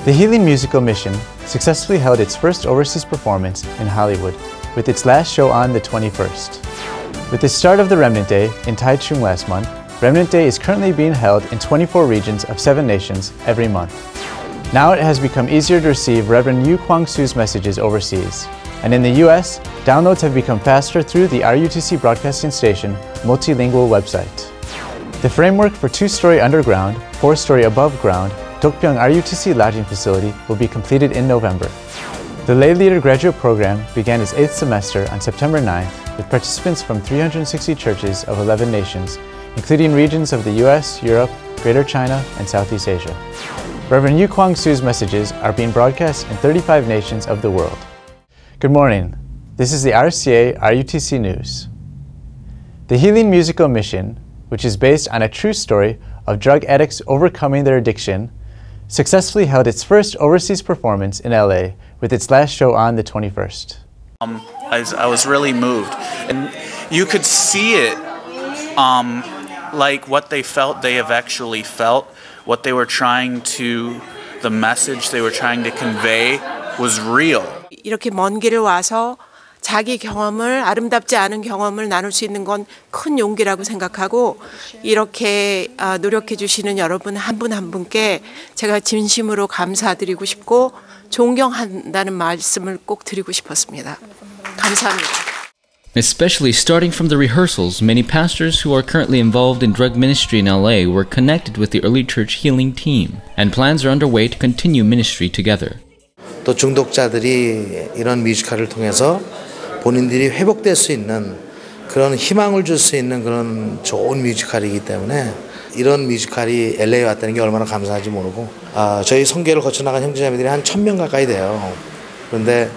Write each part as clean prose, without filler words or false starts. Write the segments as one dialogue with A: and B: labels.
A: The Healing Musical Mission successfully held its first overseas performance in Hollywood, with its last show on the 21st. With the start of the Remnant Day in Taichung last month, Remnant Day is currently being held in 24 regions of 7 nations every month. Now it has become easier to receive Reverend Yu Kwang-soo's messages overseas, and in the US, downloads have become faster through the RUTC broadcasting station multilingual website. The framework for 2-story underground, 4-story above ground Dokpyeong RUTC lodging facility will be completed in November. The Lay Leader Graduate Program began its 8th semester on September 9th with participants from 360 churches of 11 nations, including regions of the US, Europe, Greater China, and Southeast Asia. Reverend Yu Kwang-soo's messages are being broadcast in 35 nations of the world. Good morning. This is the RCA RUTC News. The Healing Musical Mission, which is based on a true story of drug addicts overcoming their addiction, successfully held its first overseas performance in LA with its last show on the 21st.
B: I was really moved, and you could see it, like what they felt, they have actually felt, what they were trying to, the message they were trying to convey was real.
C: 이렇게 먼 길을 와서 자기 경험을, 아름답지 않은 경험을 나눌 수 있는 건 큰 용기라고 생각하고, 이렇게 노력해 주시는 여러분 한 분 한 분께 제가 진심으로 감사드리고 싶고 존경한다는 말씀을 꼭 드리고 싶었습니다. 감사합니다.
D: Especially starting from the rehearsals, many pastors who are currently involved in drug ministry in LA were connected with the early church healing team, and plans are underway to continue ministry together.
E: 또 중독자들이 이런 뮤지컬을 통해서 본인들이 회복될 수 있는 그런 희망을 줄 수 있는 그런 좋은 뮤지컬이기 때문에 이런 뮤지컬이 LA에 왔다는 게 얼마나 감사한지 모르고 저희 성계를 거쳐나간 형제자매들이 한 1000명 가까이 돼요. 그런데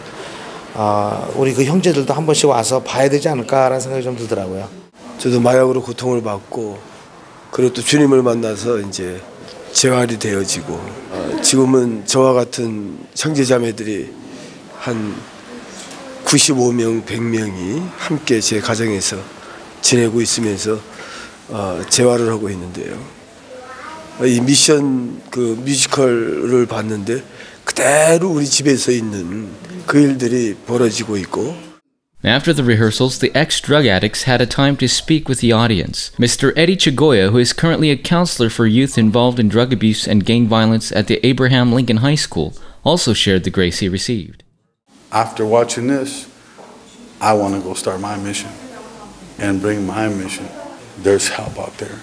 E: 우리 그 형제들도 한 번씩 와서 봐야 되지 않을까라는 생각이 좀 들더라고요.
F: 저도 마약으로 고통을 받고 그리고 또 주님을 만나서 이제 재활이 되어지고 지금은 저와 같은 형제자매들이 한 95명, 100명이 함께 제 가정에서 지내고 있으면서 재활을 하고 있는데요. 이 미션 그 뮤지컬을 봤는데 그대로 우리 집에서 있는 그 일들이 벌어지고 있고.
D: After the rehearsals, the ex-drug addicts had a time to speak with the audience. Mr. Eddie Chigoya, who is currently a counselor for youth involved in drug abuse and gang violence at the Abraham Lincoln High School, also shared the grace he received.
G: After watching this, I want to go start my mission and bring my mission. There's help out there.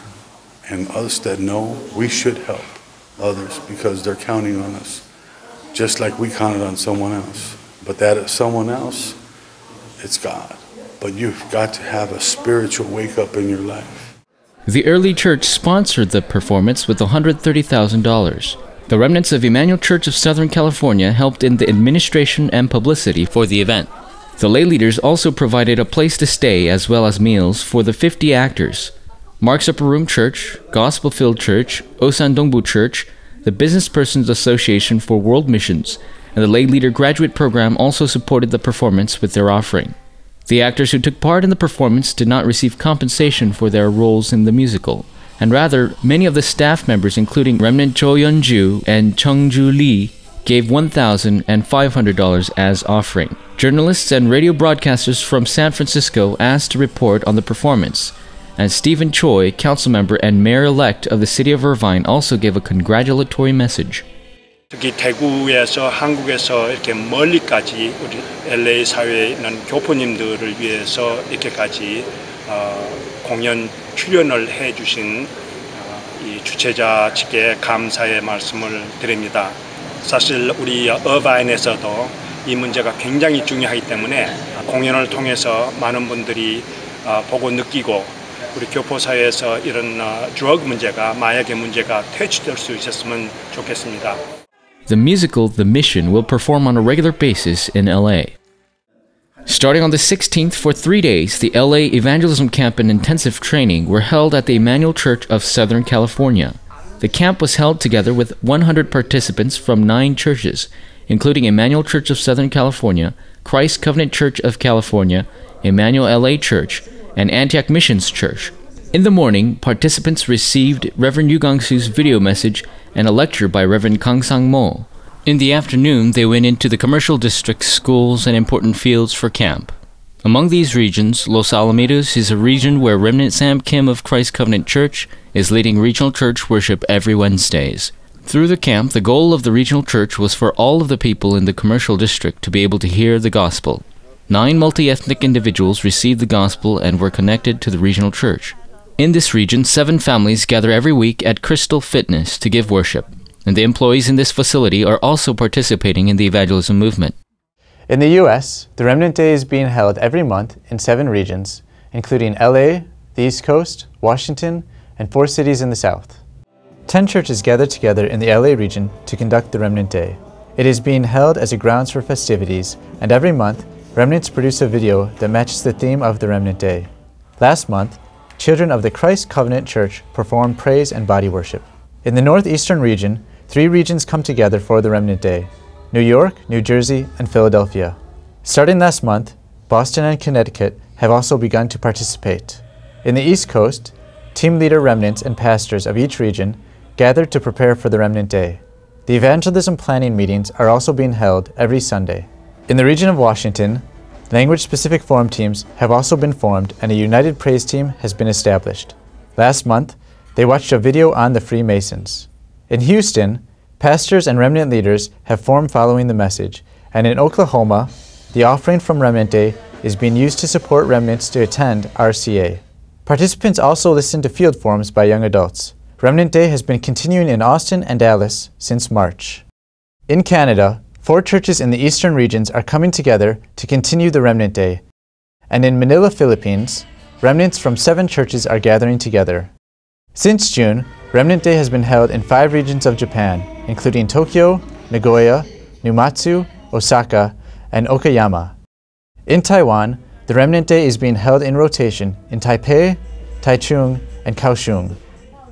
G: And us that know we should help others because they're counting on us, just like we counted on someone else. But that someone else, it's God. But you've got to have a spiritual wake-up in your life.
D: The early church sponsored the performance with $130,000. The remnants of Emmanuel Church of Southern California helped in the administration and publicity for the event. The lay leaders also provided a place to stay as well as meals for the 50 actors. Mark's Upper Room Church, Gospel Filled Church, Osan Dongbu Church, the Business Persons Association for World Missions, and the Lay Leader Graduate Program also supported the performance with their offering. The actors who took part in the performance did not receive compensation for their roles in the musical, and rather, many of the staff members, including Remnant Cho Yeon-ju and Chung-ju Lee, gave $1,500 as offering. Journalists and radio broadcasters from San Francisco asked to report on the performance, and Stephen Choi, council member and mayor-elect of the city of Irvine, also gave a congratulatory message.
H: 특히 대구에서 한국에서 이렇게 멀리까지 우리 LA 사회에 있는 교포님들을 위해서 이렇게까지 공연 출연을 해주신 이 주최자 측에 감사의 말씀을 드립니다. 사실 우리 어바인에서도 이 문제가 굉장히 중요하기 때문에 공연을 통해서 많은 분들이 보고 느끼고 우리 교포 사회에서 이런 드러그 문제가 마약의 문제가 퇴치될 수 있었으면 좋겠습니다.
D: The musical The Mission will perform on a regular basis in LA. Starting on the 16th for 3 days, the LA Evangelism Camp and Intensive Training were held at the Emmanuel Church of Southern California. The camp was held together with 100 participants from 9 churches, including Emmanuel Church of Southern California, Christ Covenant Church of California, Emmanuel LA Church, and Antioch Missions Church. In the morning, participants received Reverend Yu Kwang-soo's video message and a lecture by Reverend Kang Sang-mo. In the afternoon, they went into the commercial district's schools and important fields for camp. Among these regions, Los Alamitos is a region where Remnant Sam Kim of Christ Covenant Church is leading regional church worship every Wednesdays. Through the camp, the goal of the regional church was for all of the people in the commercial district to be able to hear the gospel. 9 multi-ethnic individuals received the gospel and were connected to the regional church. In this region, 7 families gather every week at Crystal Fitness to give worship, and the employees in this facility are also participating in the evangelism movement.
A: In the U.S., the Remnant Day is being held every month in 7 regions, including LA, the East Coast, Washington, and 4 cities in the South. 10 churches gather together in the LA region to conduct the Remnant Day. It is being held as a grounds for festivities, and every month, remnants produce a video that matches the theme of the Remnant Day. Last month, children of the Christ Covenant Church performed praise and body worship. In the northeastern region, 3 regions come together for the Remnant Day: New York, New Jersey, and Philadelphia. Starting last month, Boston and Connecticut have also begun to participate. In the East Coast, team leader remnants and pastors of each region gathered to prepare for the Remnant Day. The evangelism planning meetings are also being held every Sunday. In the region of Washington, language-specific forum teams have also been formed and a united praise team has been established. Last month, they watched a video on the Freemasons. In Houston, pastors and remnant leaders have formed following the message, and in Oklahoma, the offering from Remnant Day is being used to support remnants to attend RCA. Participants also listened to field forums by young adults. Remnant Day has been continuing in Austin and Dallas since March. In Canada, 4 churches in the eastern regions are coming together to continue the Remnant Day, and in Manila, Philippines, remnants from 7 churches are gathering together. Since June, Remnant Day has been held in 5 regions of Japan, including Tokyo, Nagoya, Numatsu, Osaka, and Okayama. In Taiwan, the Remnant Day is being held in rotation in Taipei, Taichung, and Kaohsiung.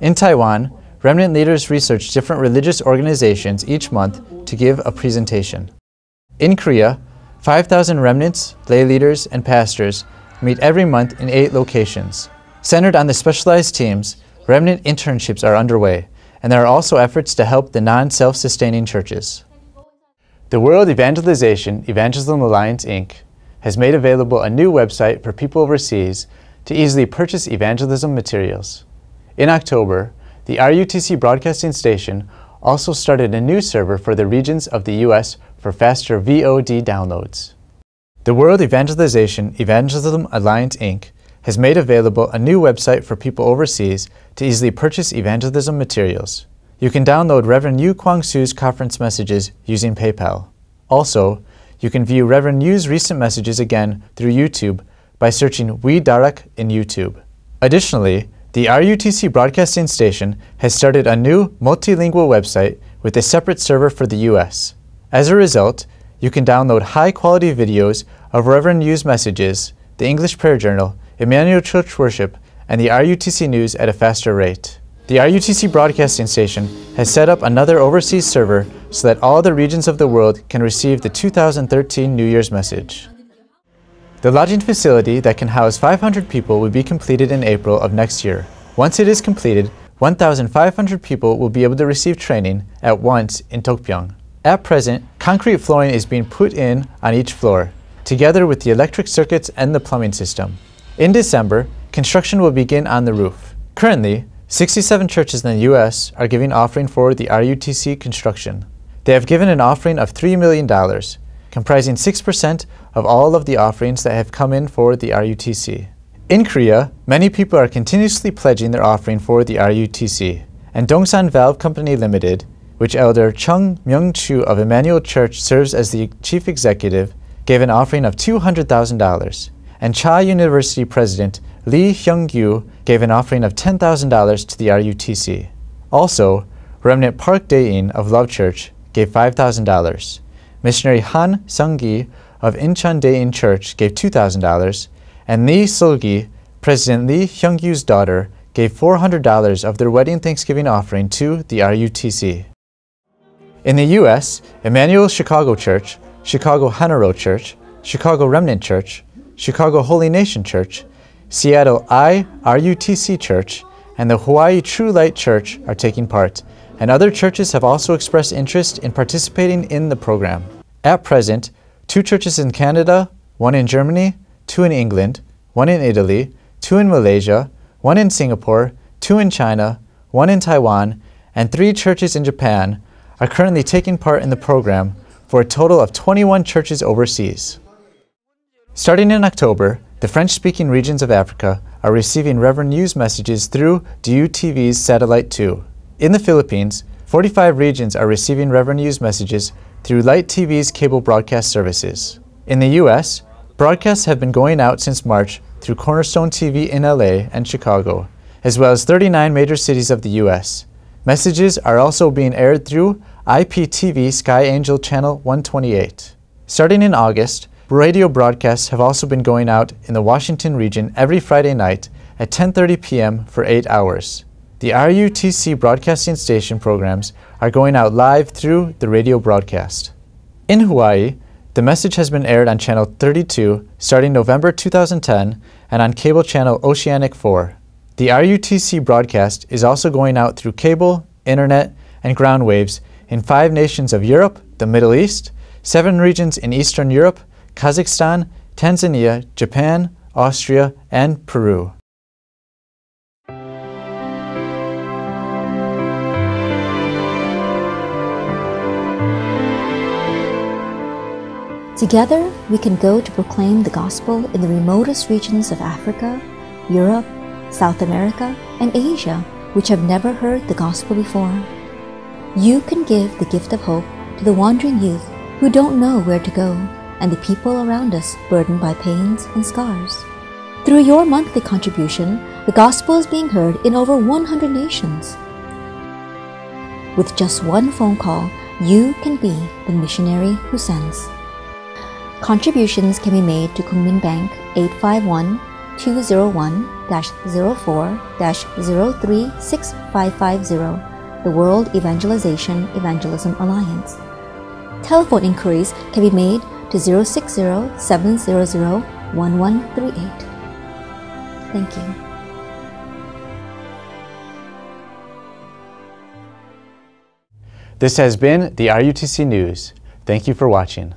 A: In Taiwan, remnant leaders research different religious organizations each month to give a presentation. In Korea, 5,000 remnants, lay leaders, and pastors meet every month in 8 locations. Centered on the specialized teams, remnant internships are underway, and there are also efforts to help the non-self-sustaining churches. The World Evangelism Alliance, Inc. has made available a new website for people overseas to easily purchase evangelism materials. In October, the RUTC broadcasting station also started a new server for the regions of the U.S. for faster VOD downloads. The World Evangelism Alliance, Inc. has made available a new website for people overseas to easily purchase evangelism materials. You can download Reverend Yu Kwang Su's conference messages using PayPal. Also, you can view Reverend Yu's recent messages again through YouTube by searching We Darak in YouTube. Additionally, the RUTC broadcasting station has started a new multilingual website with a separate server for the US. As a result, you can download high-quality videos of Reverend Yu's messages, the English Prayer Journal, Emmanuel Church Worship, and the RUTC News at a faster rate. The RUTC broadcasting station has set up another overseas server so that all the regions of the world can receive the 2013 New Year's message. The lodging facility that can house 500 people will be completed in April of next year. Once it is completed, 1,500 people will be able to receive training at once in Tokpyeong. At present, concrete flooring is being put in on each floor, together with the electric circuits and the plumbing system. In December, construction will begin on the roof. Currently, 67 churches in the U.S. are giving offering for the RUTC construction. They have given an offering of $3 million, comprising 6% of all of the offerings that have come in for the RUTC. In Korea, many people are continuously pledging their offering for the RUTC, and Dongsan Valve Company Limited, which Elder Chung Myung-chu of Emmanuel Church serves as the chief executive, gave an offering of $200,000, and Cha University President Lee Hyung-gyu gave an offering of $10,000 to the RUTC. Also, Remnant Park Dae-in of Love Church gave $5,000. Missionary Han Sung-gi of Incheon Dae-in Church gave $2,000, and Lee Sol-gi, President Lee Hyung-gyu's daughter, gave $400 of their wedding Thanksgiving offering to the RUTC. In the U.S., Emmanuel Chicago Church, Chicago Hanaro Church, Chicago Remnant Church, Chicago Holy Nation Church, Seattle RUTC Church, and the Hawaii True Light Church are taking part, and other churches have also expressed interest in participating in the program. At present, 2 churches in Canada, 1 in Germany, 2 in England, 1 in Italy, 2 in Malaysia, 1 in Singapore, 2 in China, 1 in Taiwan, and 3 churches in Japan are currently taking part in the program for a total of 21 churches overseas. Starting in October, the French-speaking regions of Africa are receiving Reverend Yu's messages through RUTCTV's Satellite 2. In the Philippines, 45 regions are receiving Reverend Yu's messages through Light TV's cable broadcast services. In the U.S., broadcasts have been going out since March through Cornerstone TV in LA and Chicago, as well as 39 major cities of the U.S. Messages are also being aired through IPTV Sky Angel Channel 128. Starting in August, radio broadcasts have also been going out in the Washington region every Friday night at 10:30 p.m. for 8 hours. The RUTC broadcasting station programs are going out live through the radio broadcast. In Hawaii, the message has been aired on Channel 32 starting November 2010 and on cable channel Oceanic 4. The RUTC broadcast is also going out through cable, internet, and ground waves in 5 nations of Europe, the Middle East, 7 regions in Eastern Europe, Kazakhstan, Tanzania, Japan, Austria, and Peru.
I: Together, we can go to proclaim the gospel in the remotest regions of Africa, Europe, South America, and Asia, which have never heard the gospel before. You can give the gift of hope to the wandering youth who don't know where to go, and the people around us burdened by pains and scars. Through your monthly contribution, the gospel is being heard in over 100 nations. With just one phone call, you can be the missionary who sends. Contributions can be made to Kunmin Bank 851-201-04-036550, the World Evangelism Alliance. Telephone inquiries can be made to 060-700-1138. Thank you.
A: This has been the RUTC News. Thank you for watching.